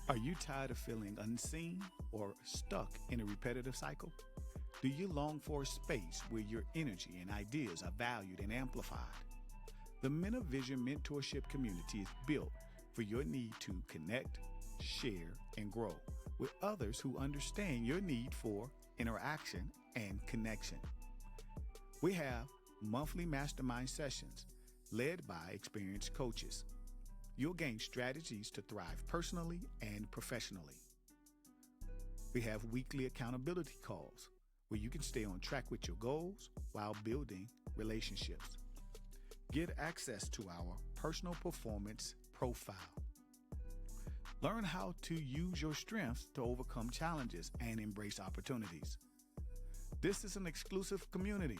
Are you tired of feeling unseen or stuck in a repetitive cycle? Do you long for a space where your energy and ideas are valued and amplified? The Men of Vision Mentorship Community is built for your need to connect, share, and grow with others who understand your need for interaction and connection. We have monthly mastermind sessions led by experienced coaches. You'll gain strategies to thrive personally and professionally. We have weekly accountability calls where you can stay on track with your goals while building relationships. Get access to our personal performance profile. Learn how to use your strengths to overcome challenges and embrace opportunities. This is an exclusive community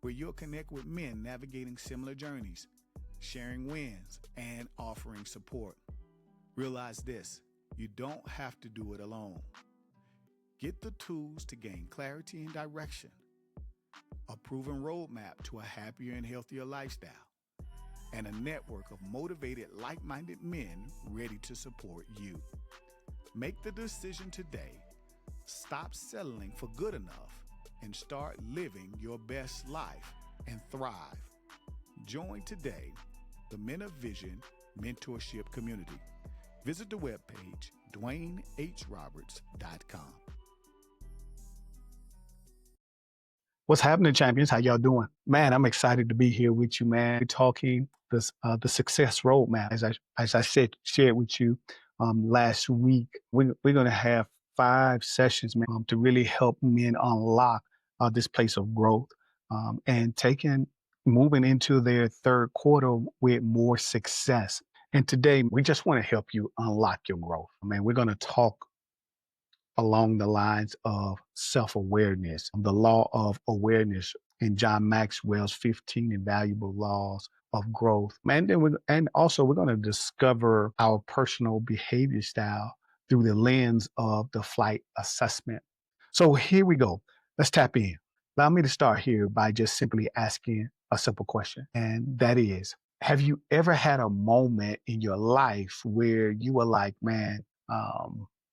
where you'll connect with men navigating similar journeys, sharing wins, and offering support. Realize this: you don't have to do it alone. Get the tools to gain clarity and direction, a proven roadmap to a happier and healthier lifestyle, and a network of motivated, like minded men ready to support you. Make the decision today. Stop settling for good enough and start living your best life and thrive. Join today the Men of Vision Mentorship Community. Visit the webpage DwayneHRoberts.com. What's happening, champions? How y'all doing? Man, I'm excited to be here with you, man. We're talking the success roadmap. As I shared with you last week, we're going to have 5 sessions, man, to really help men unlock this place of growth and moving into their third quarter with more success. And today, we just want to help you unlock your growth. Man, we're going to talk along the lines of self-awareness, the law of awareness in John Maxwell's 15 invaluable laws of growth. And also we're going to discover our personal behavior style through the lens of the flight assessment. So here we go. Let's tap in. Allow me to start here by just simply asking a simple question. And that is, have you ever had a moment in your life where you were like, man,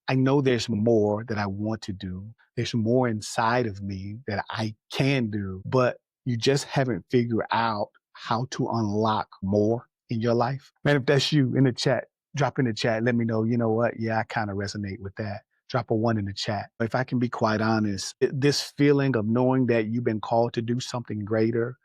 I know there's more that I want to do. There's more inside of me that I can do, but you just haven't figured out how to unlock more in your life? Man, if that's you, in the chat, drop in the chat. Let me know, you know what? Yeah, I kind of resonate with that. Drop a 1 in the chat. If I can be quite honest, this feeling of knowing that you've been called to do something greater,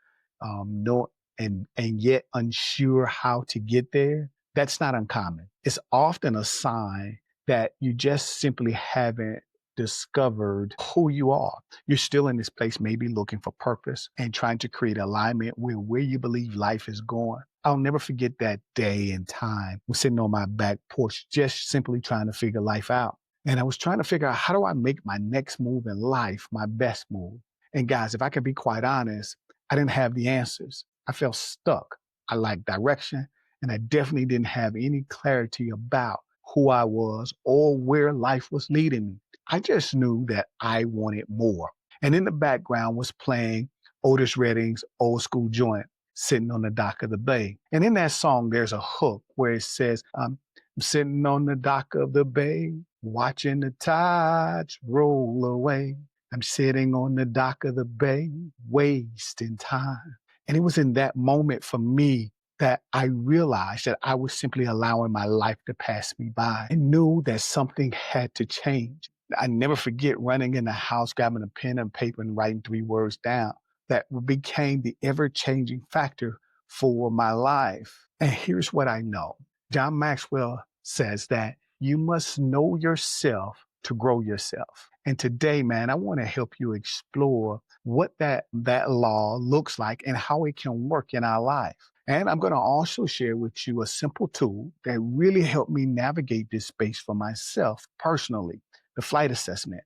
and yet unsure how to get there, that's not uncommon. It's often a sign that you just simply haven't discovered who you are. You're still in this place, maybe looking for purpose and trying to create alignment with where you believe life is going. I'll never forget that day and time. I'm sitting on my back porch, just simply trying to figure life out. And I was trying to figure out, how do I make my next move in life my best move? And guys, if I can be quite honest, I didn't have the answers. I felt stuck. I lacked direction, and I definitely didn't have any clarity about who I was or where life was leading me. I just knew that I wanted more. And in the background was playing Otis Redding's Old School Joint, Sitting on the Dock of the Bay. And in that song, there's a hook where it says, I'm sitting on the dock of the bay, watching the tides roll away. I'm sitting on the dock of the bay, wasting time. And it was in that moment for me that I realized that I was simply allowing my life to pass me by. I knew that something had to change. I never forget running in the house, grabbing a pen and paper and writing 3 words down that became the ever-changing factor for my life. And here's what I know. John Maxwell says that you must know yourself to grow yourself. And today, man, I want to help you explore what that law looks like and how it can work in our life. And I'm going to also share with you a simple tool that really helped me navigate this space for myself personally, the flight assessment,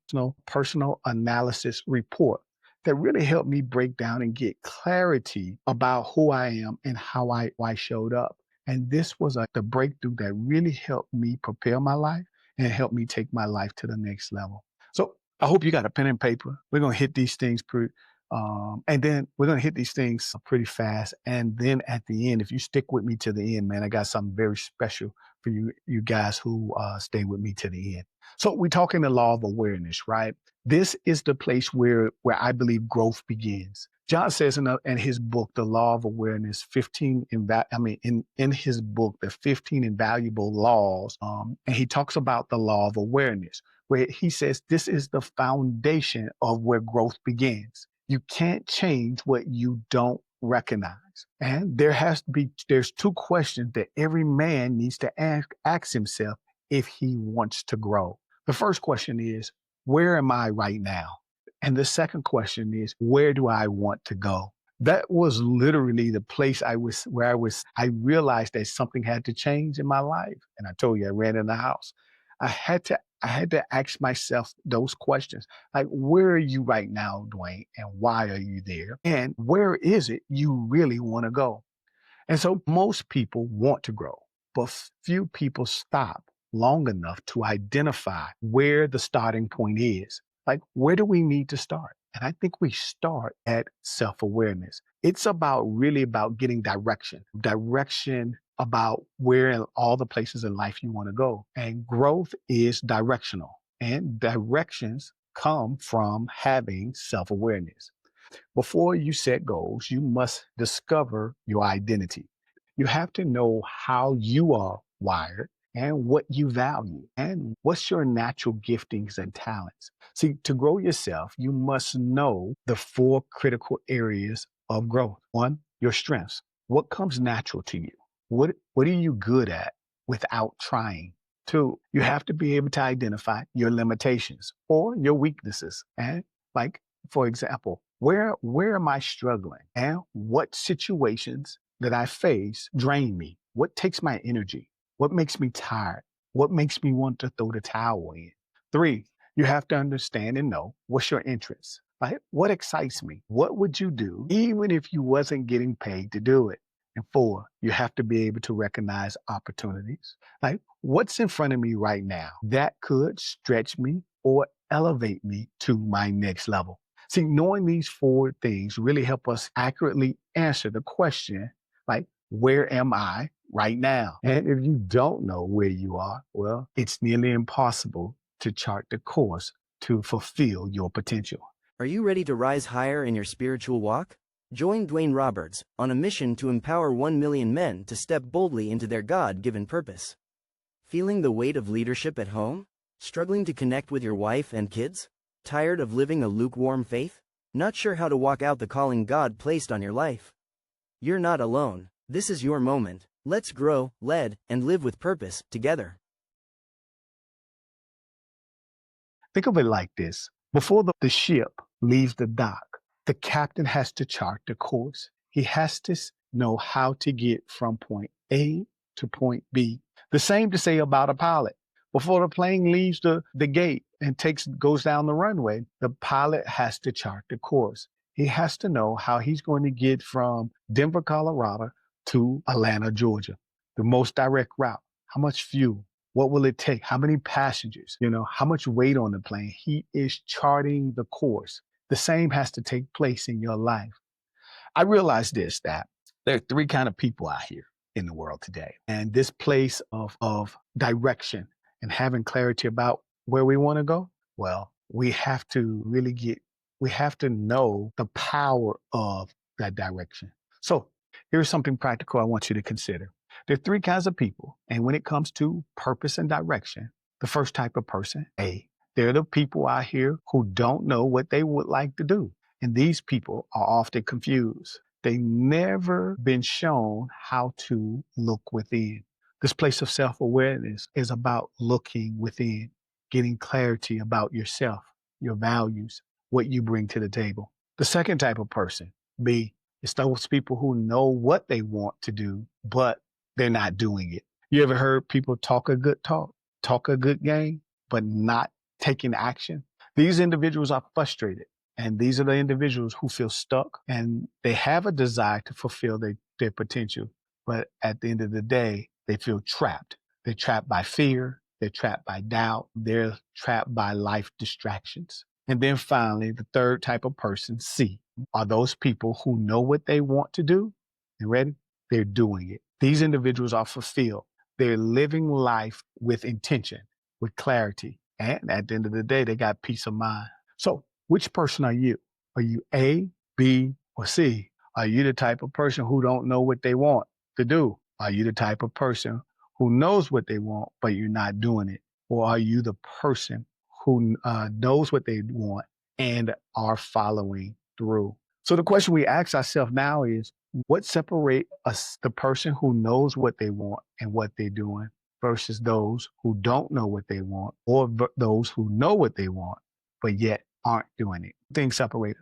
personal analysis report that really helped me break down and get clarity about who I am and how I showed up. And this was the breakthrough that really helped me prepare my life and helped me take my life to the next level. So I hope you got a pen and paper. We're going to hit these things And then we're going to hit these things pretty fast. And then at the end, if you stick with me to the end, man, I got something very special for you guys who stay with me to the end. So we're talking the law of awareness, right? This is the place where I believe growth begins. John says in his book, The Law of Awareness, 15 in his book, the 15 invaluable laws, and he talks about the law of awareness, where he says this is the foundation of where growth begins. You can't change what you don't recognize. And there's two questions that every man needs to ask himself if he wants to grow. The first question is, where am I right now? And the second question is, where do I want to go? That was literally the place I realized that something had to change in my life. And I told you, I ran in the house. I had to ask myself those questions. Like, where are you right now, Dwayne? And why are you there? And where is it you really want to go? And so most people want to grow, but few people stop long enough to identify where the starting point is. Like, where do we need to start? And I think we start at self awareness. It's really about getting direction about where in all the places in life you want to go. And growth is directional, and directions come from having self awareness. Before you set goals, you must discover your identity. You have to know how you are wired and what you value and what's your natural giftings and talents. See, to grow yourself, you must know the four critical areas of growth. One, your strengths. What comes natural to you? What are you good at without trying? Two, you have to be able to identify your limitations or your weaknesses. And like, for example, where am I struggling? And what situations that I face drain me? What takes my energy? What makes me tired? What makes me want to throw the towel in? Three, you have to understand and know what's your interest, right? What excites me? What would you do even if you wasn't getting paid to do it? And four, you have to be able to recognize opportunities. Like, what's in front of me right now that could stretch me or elevate me to my next level? See, knowing these four things really help us accurately answer the question, like, where am I right now? And if you don't know where you are, well, it's nearly impossible to chart the course to fulfill your potential. Are you ready to rise higher in your spiritual walk? Join Dwayne Roberts on a mission to empower 1 million men to step boldly into their God-given purpose. Feeling the weight of leadership at home? Struggling to connect with your wife and kids? Tired of living a lukewarm faith? Not sure how to walk out the calling God placed on your life? You're not alone. This is your moment. Let's grow, lead, and live with purpose together. Think of it like this. Before the ship leaves the dock, the captain has to chart the course. He has to know how to get from point A to point B. The same to say about a pilot. Before the plane leaves the gate and goes down the runway, the pilot has to chart the course. He has to know how he's going to get from Denver, Colorado to Atlanta, Georgia, the most direct route. How much fuel? What will it take? How many passengers? How much weight on the plane? He is charting the course. The same has to take place in your life. I realize that there are three kind of people out here in the world today. And this place of direction and having clarity about where we want to go, well, we have to know the power of that direction. So here's something practical I want you to consider. There are three kinds of people. And when it comes to purpose and direction, the first type of person, A, they're the people out here who don't know what they would like to do. And these people are often confused. They never been shown how to look within. This place of self-awareness is about looking within, getting clarity about yourself, your values, what you bring to the table. The second type of person, B, is those people who know what they want to do, but they're not doing it. You ever heard people talk a good talk, talk a good game, but not taking action? These individuals are frustrated. And these are the individuals who feel stuck and they have a desire to fulfill their potential. But at the end of the day, they feel trapped. They're trapped by fear. They're trapped by doubt. They're trapped by life distractions. And then finally, the third type of person, C. are those people who know what they want to do. You ready? They're doing it. These individuals are fulfilled. They're living life with intention, with clarity. And at the end of the day, they got peace of mind. So, which person are you? Are you A, B, or C? Are you the type of person who don't know what they want to do? Are you the type of person who knows what they want, but you're not doing it? Or are you the person who knows what they want and are following through? So the question we ask ourselves now is, what separate us, the person who knows what they want and what they're doing, versus those who don't know what they want, or those who know what they want but yet aren't doing it? Things separate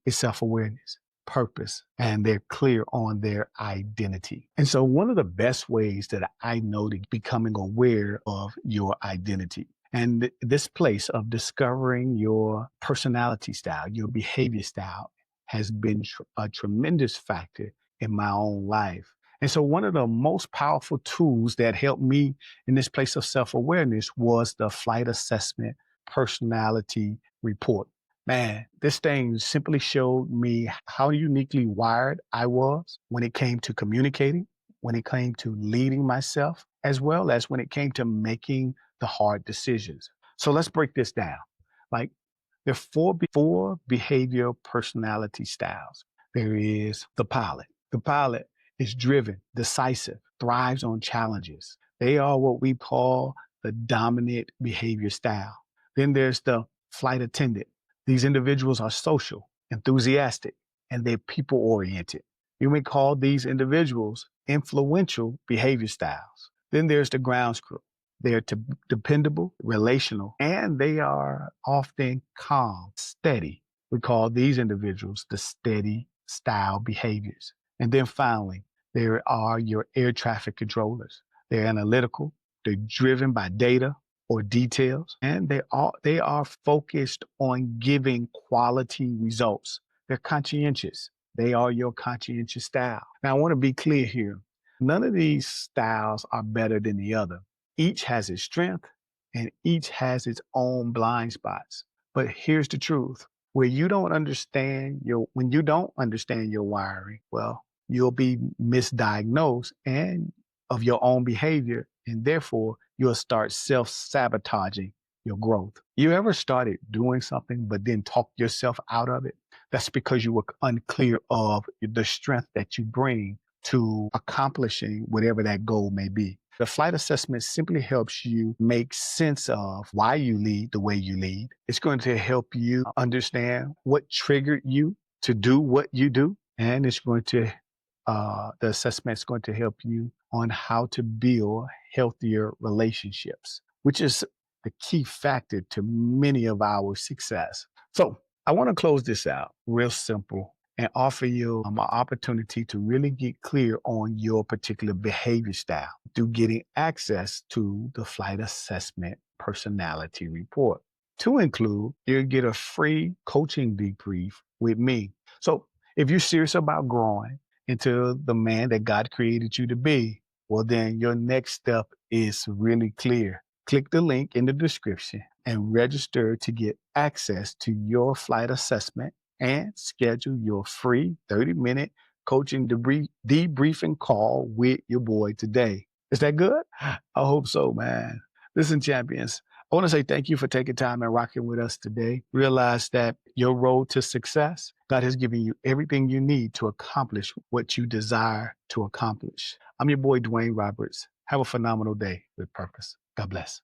is self-awareness, purpose, and they're clear on their identity. And so one of the best ways that I know to becoming aware of your identity and this place of discovering your personality style, your behavior style has been a tremendous factor in my own life. And so one of the most powerful tools that helped me in this place of self-awareness was the flight assessment personality report. Man, this thing simply showed me how uniquely wired I was when it came to communicating, when it came to leading myself, as well as when it came to making the hard decisions. So let's break this down. Like, there are four behavioral personality styles. There is the pilot. The pilot is driven, decisive, thrives on challenges. They are what we call the dominant behavior style. Then there's the flight attendant. These individuals are social, enthusiastic, and they're people oriented. You may call these individuals influential behavior styles. Then there's the ground crew. They are dependable, relational, and they are often calm, steady. We call these individuals the steady style behaviors. And then finally, there are your air traffic controllers. They're analytical, they're driven by data or details, and they are focused on giving quality results. They're conscientious. They are your conscientious style. Now, I want to be clear here. None of these styles are better than the other. Each has its strength and each has its own blind spots. But here's the truth. When you don't understand your wiring, well, you'll be misdiagnosed and of your own behavior, and therefore you'll start self-sabotaging your growth. You ever started doing something but then talked yourself out of it? That's because you were unclear of the strength that you bring to accomplishing whatever that goal may be. The flight assessment simply helps you make sense of why you lead the way you lead. It's going to help you understand what triggered you to do what you do. And the assessment is going to help you on how to build healthier relationships, which is the key factor to many of our success. So I want to close this out real simple and offer you an opportunity to really get clear on your particular behavior style through getting access to the flight assessment personality report. To include, you'll get a free coaching debrief with me. So if you're serious about growing into the man that God created you to be, well, then your next step is really clear. Click the link in the description and register to get access to your flight assessment and schedule your free 30-minute coaching debriefing call with your boy today. Is that good? I hope so, man. Listen, champions, I want to say thank you for taking time and rocking with us today. Realize that your road to success, God has given you everything you need to accomplish what you desire to accomplish. I'm your boy, Dwayne Roberts. Have a phenomenal day with purpose. God bless.